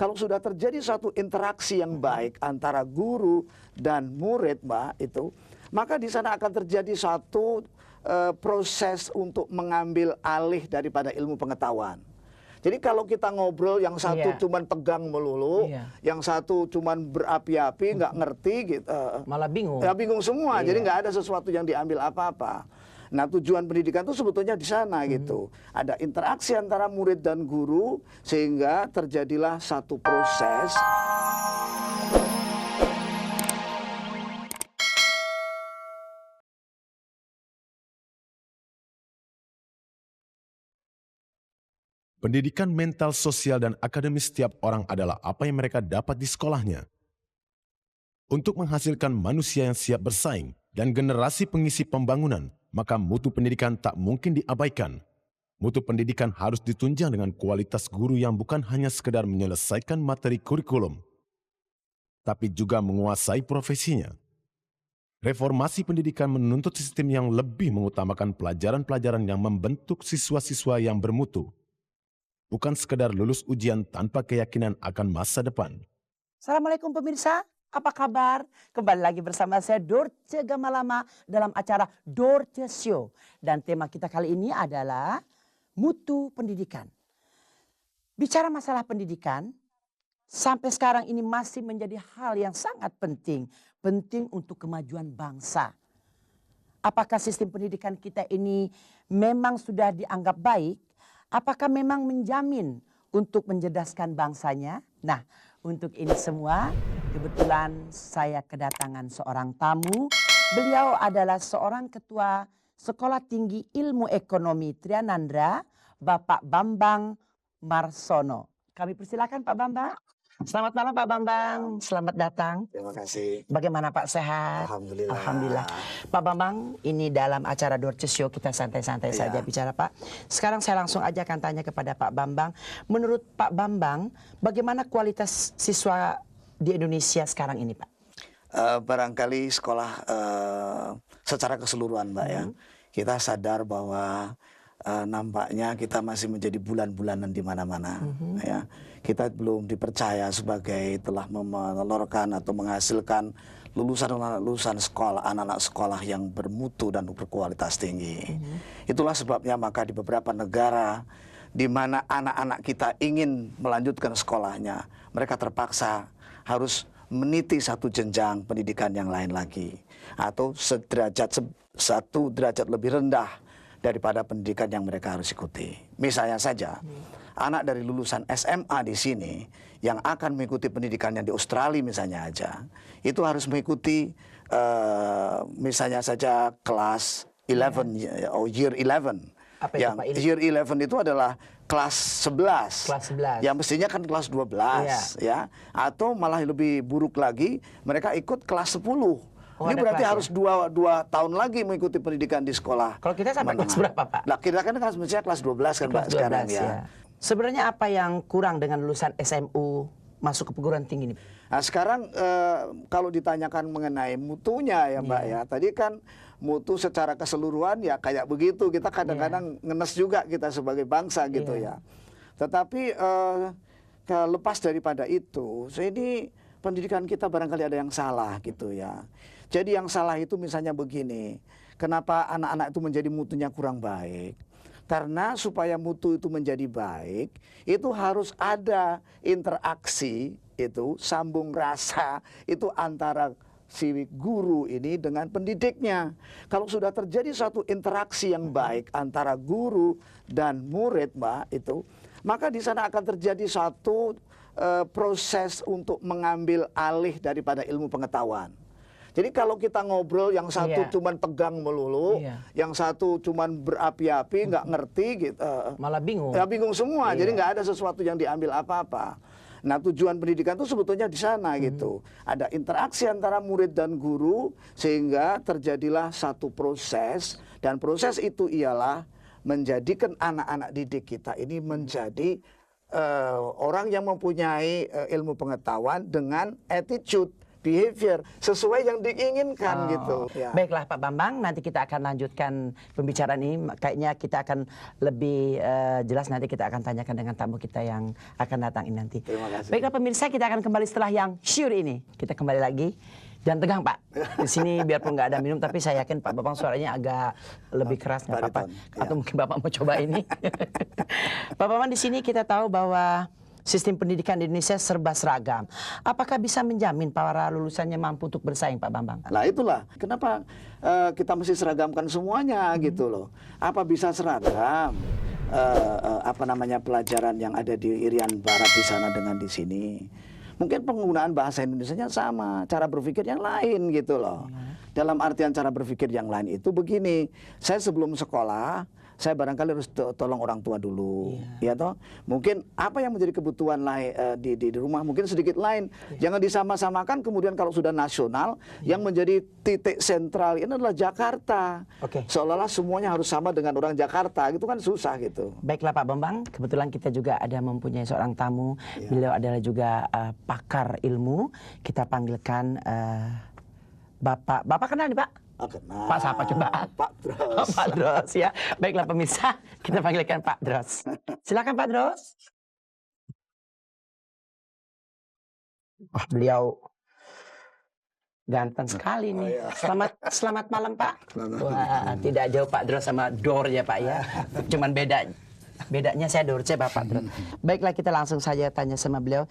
Kalau sudah terjadi satu interaksi yang baik antara guru dan murid, Mbak, itu, maka di sana akan terjadi satu proses untuk mengambil alih daripada ilmu pengetahuan. Jadi kalau kita ngobrol yang satu cuman pegang melulu, yang satu cuman berapi-api, nggak ngerti gitu, malah bingung. Ya bingung semua. Jadi nggak ada sesuatu yang diambil apa-apa. Nah, tujuan pendidikan itu sebetulnya di sana gitu. Ada interaksi antara murid dan guru sehingga terjadilah satu proses. Pendidikan mental, sosial, dan akademis setiap orang adalah apa yang mereka dapat di sekolahnya. Untuk menghasilkan manusia yang siap bersaing dan generasi pengisi pembangunan, maka mutu pendidikan tak mungkin diabaikan. Mutu pendidikan harus ditunjang dengan kualitas guru yang bukan hanya sekedar menyelesaikan materi kurikulum, tapi juga menguasai profesinya. Reformasi pendidikan menuntut sistem yang lebih mengutamakan pelajaran-pelajaran yang membentuk siswa-siswa yang bermutu, bukan sekedar lulus ujian tanpa keyakinan akan masa depan. Assalamualaikum pemirsa, apa kabar? Kembali lagi bersama saya Dorce Gamalama dalam acara Dorce Show. Dan tema kita kali ini adalah mutu pendidikan. Bicara masalah pendidikan, sampai sekarang ini masih menjadi hal yang sangat penting. Penting untuk kemajuan bangsa. Apakah sistem pendidikan kita ini memang sudah dianggap baik? Apakah memang menjamin untuk mencerdaskan bangsanya? Nah, untuk ini semua kebetulan saya kedatangan seorang tamu. Beliau adalah seorang ketua Sekolah Tinggi Ilmu Ekonomi Trianandra, Bapak Bambang Marsono. Kami persilakan Pak Bambang. Selamat malam Pak Bambang, selamat datang. Terima kasih. Bagaimana Pak, sehat? Alhamdulillah. Alhamdulillah. Pak Bambang, ini dalam acara Dorce Show kita santai-santai saja bicara Pak. Sekarang saya langsung aja akan tanya kepada Pak Bambang. Menurut Pak Bambang, bagaimana kualitas siswa di Indonesia sekarang ini Pak? Barangkali sekolah secara keseluruhan, Mbak, ya. Kita sadar bahwa nampaknya kita masih menjadi bulan-bulanan di mana-mana, ya. Kita belum dipercaya sebagai telah menelurkan atau menghasilkan lulusan sekolah, anak-anak sekolah yang bermutu dan berkualitas tinggi. Itulah sebabnya maka di beberapa negara di mana anak-anak kita ingin melanjutkan sekolahnya, mereka terpaksa harus meniti satu jenjang pendidikan yang lain lagi, atau satu derajat lebih rendah daripada pendidikan yang mereka harus ikuti. Misalnya saja, anak dari lulusan SMA di sini yang akan mengikuti pendidikan yang di Australia misalnya aja, itu harus mengikuti misalnya saja kelas 11 atau year 11. Apa yang itu, Pak? year 11 itu adalah kelas 11. Kelas 11. Yang mestinya kan kelas 12, ya. Atau malah lebih buruk lagi, mereka ikut kelas 10. Ini berarti harus dua tahun lagi mengikuti pendidikan di sekolah. Kalau kita sampai kelas berapa Pak? Nah, kita kan mestinya kelas 12 kan Pak sekarang ya. Sebenarnya apa yang kurang dengan lulusan SMU masuk ke perguruan tinggi ini? Nah sekarang kalau ditanyakan mengenai mutunya ya Mbak ya. Tadi kan mutu secara keseluruhan ya kayak begitu. Kita kadang-kadang ngenes juga kita sebagai bangsa gitu ya. Tetapi lepas daripada itu, ini pendidikan kita barangkali ada yang salah gitu ya. Jadi yang salah itu misalnya begini, kenapa anak-anak itu menjadi mutunya kurang baik? Karena supaya mutu itu menjadi baik, itu harus ada interaksi, itu sambung rasa, itu antara si guru ini dengan pendidiknya. Kalau sudah terjadi suatu interaksi yang baik antara guru dan murid, Mbak, itu, maka di sana akan terjadi satu proses untuk mengambil alih daripada ilmu pengetahuan. Jadi kalau kita ngobrol yang satu cuman pegang melulu, yang satu cuman berapi-api, nggak ngerti gitu, malah bingung. Ya bingung semua. Jadi nggak ada sesuatu yang diambil apa-apa. Nah tujuan pendidikan itu sebetulnya di sana gitu. Ada interaksi antara murid dan guru sehingga terjadilah satu proses, dan proses itu ialah menjadikan anak-anak didik kita ini menjadi orang yang mempunyai ilmu pengetahuan dengan attitude, behavior sesuai yang diinginkan gitu. Ya. Baiklah Pak Bambang, nanti kita akan lanjutkan pembicaraan ini. Kayaknya kita akan lebih jelas nanti kita akan tanyakan dengan tamu kita yang akan datang ini nanti. Terima kasih. Baiklah pemirsa, kita akan kembali setelah yang sure ini. Kita kembali lagi. Jangan tegang Pak. Di sini biarpun nggak ada minum, tapi saya yakin Pak Bambang suaranya agak lebih keras nggak apa-apa. Atau mungkin Bapak mau coba ini. Pak Bambang, di sini kita tahu bahwa sistem pendidikan di Indonesia serba seragam. Apakah bisa menjamin para lulusannya mampu untuk bersaing, Pak Bambang? Nah itulah kenapa kita mesti seragamkan semuanya gitu loh. Apa bisa seragam apa namanya pelajaran yang ada di Irian Barat di sana dengan di sini? Mungkin penggunaan bahasa Indonesianya sama, cara berpikir yang lain gitu loh. Dalam artian cara berpikir yang lain itu begini, saya sebelum sekolah saya barangkali harus tolong orang tua dulu, ya toh. Mungkin apa yang menjadi kebutuhan lain di rumah mungkin sedikit lain. Jangan disama-samakan. Kemudian kalau sudah nasional, yang menjadi titik sentral ini adalah Jakarta. Seolah-olah semuanya harus sama dengan orang Jakarta, gitu kan susah gitu. Baiklah Pak Bambang, kebetulan kita juga ada mempunyai seorang tamu. Beliau adalah juga pakar ilmu. Kita panggilkan Bapak kenal nih Pak? Kenal. Pak siapa coba? Pak Dros. Pak Dros ya. Baiklah pemirsa, kita panggilkan Pak Dros. Silakan Pak Dros. Wah, beliau ganteng sekali nih. Selamat malam Pak. Wah, tidak jauh Pak Dros sama Dor ya Pak ya. Cuman bedanya saya Dorce, Bapak Dros. Baiklah, kita langsung saja tanya sama beliau.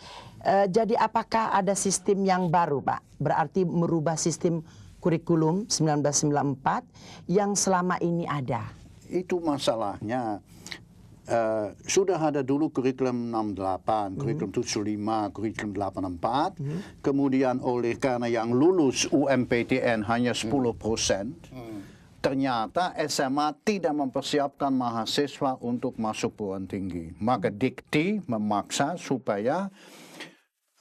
Jadi apakah ada sistem yang baru Pak? Berarti merubah sistem kurikulum 1994 yang selama ini ada. Itu masalahnya. Sudah ada dulu kurikulum 68, kurikulum 75, kurikulum 84. Kemudian karena yang lulus UMPTN hanya 10%, ternyata SMA tidak mempersiapkan mahasiswa untuk masuk perguruan tinggi. Maka Dikti memaksa supaya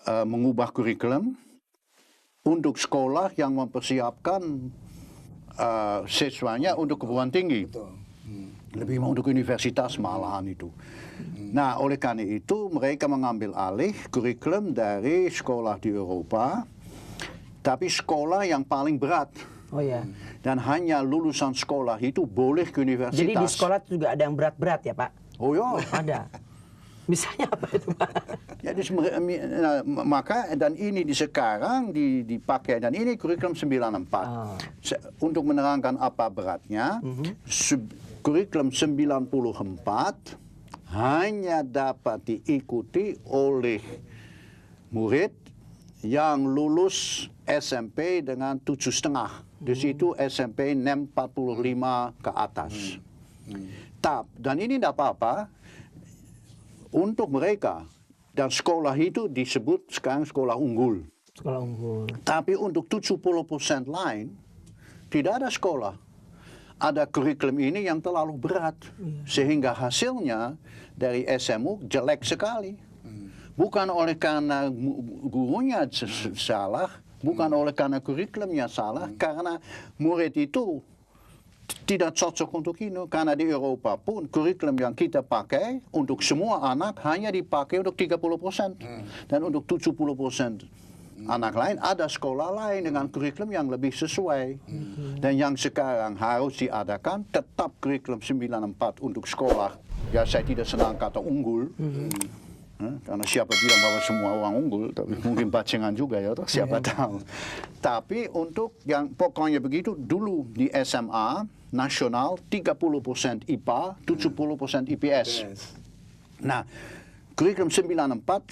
mengubah kurikulum untuk sekolah yang mempersiapkan siswanya untuk perguruan tinggi. Lebih untuk universitas malahan itu. Nah, oleh karena itu mereka mengambil alih kurikulum dari sekolah di Eropa, tapi sekolah yang paling berat. Oh ya. Dan hanya lulusan sekolah itu boleh ke universitas. Jadi di sekolah juga ada yang berat-berat ya Pak? Oh ya. Ada. Misalnya apa itu Pak? Ya, maka dan ini sekarang dipakai, dan ini kurikulum 94. Untuk menerangkan apa beratnya, kurikulum 94 hanya dapat diikuti oleh murid yang lulus SMP dengan 7,5. Di situ SMP 645 ke atas. Dan ini tidak apa-apa untuk mereka. Dan sekolah itu disebut sekarang sekolah unggul. Sekolah unggul. Tapi untuk 70% lain, tidak ada sekolah. Ada kurikulum ini yang terlalu berat. Sehingga hasilnya dari SMU jelek sekali. Bukan oleh karena gurunya salah, bukan oleh karena kurikulumnya salah, karena murid itu tidak cocok untuk ini. Karena di Eropa pun kurikulum yang kita pakai untuk semua anak hanya dipakai untuk 30%. Dan untuk 70% anak lain ada sekolah lain dengan kurikulum yang lebih sesuai. Dan yang sekarang harus diadakan tetap kurikulum 94 untuk sekolah. Ya, saya tidak senang kata unggul. Karena siapa bilang bahwa semua orang unggul, tapi mungkin bacengan juga ya, siapa tahu. Tapi untuk yang pokoknya begitu, dulu di SMA nasional 30% IPA, 70% IPS. Nah, kurikulum 94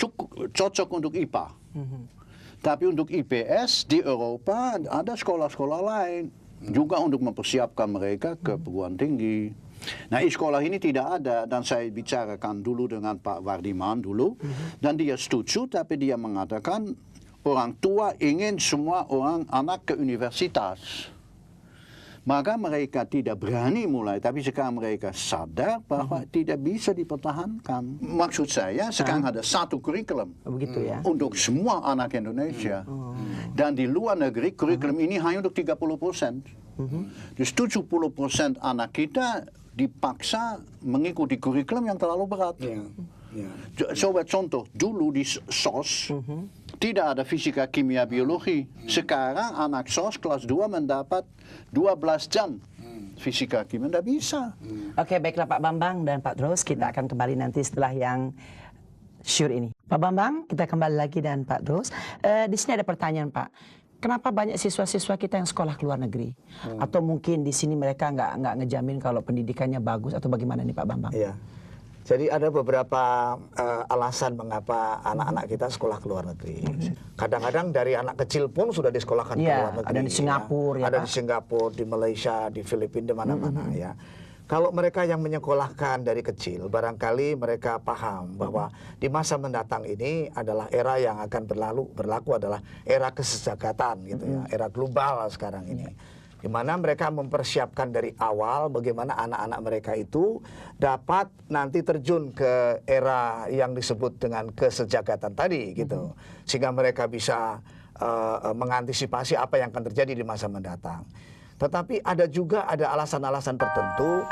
cocok untuk IPA. Tapi untuk IPS di Eropa ada sekolah-sekolah lain juga untuk mempersiapkan mereka ke perguruan tinggi. Nah, di sekolah ini tidak ada, dan saya bicarakan dulu dengan Pak Wardiman dulu, dan dia setuju, tapi dia mengatakan orang tua ingin semua orang anak ke universitas. Maka mereka tidak berani mulai, tapi sekarang mereka sadar bahwa tidak bisa dipertahankan. Maksud saya, sekarang ada satu kurikulum untuk semua anak Indonesia. Dan di luar negeri, kurikulum ini hanya untuk 30%. Jadi 70% anak kita dipaksa mengikuti kurikulum yang terlalu berat. Coba contoh, dulu di SOS, Tidak ada fisika, kimia, biologi. Sekarang anak SOS kelas 2 mendapat 12 jam fisika, kimia. Tidak bisa. Oke, baiklah Pak Bambang dan Pak Dros, kita akan kembali nanti setelah yang sure ini. Pak Bambang, kita kembali lagi dan Pak Dros. Di sini ada pertanyaan Pak. Kenapa banyak siswa-siswa kita yang sekolah ke luar negeri? Atau mungkin di sini mereka nggak ngejamin kalau pendidikannya bagus atau bagaimana nih Pak Bambang? Iya. Jadi ada beberapa alasan mengapa anak-anak kita sekolah ke luar negeri. Kadang-kadang dari anak kecil pun sudah disekolahkan ke luar negeri. Ada di Singapura, ya, ada Pak? di Singapura, di Malaysia, di Filipina, di mana-mana ya. Kalau mereka yang menyekolahkan dari kecil, barangkali mereka paham bahwa di masa mendatang ini adalah era yang akan berlaku adalah era kesejakatan gitu ya, era global sekarang ini. Di mana mereka mempersiapkan dari awal bagaimana anak-anak mereka itu dapat nanti terjun ke era yang disebut dengan kesejakatan tadi gitu. Sehingga mereka bisa mengantisipasi apa yang akan terjadi di masa mendatang. Tetapi ada juga alasan-alasan tertentu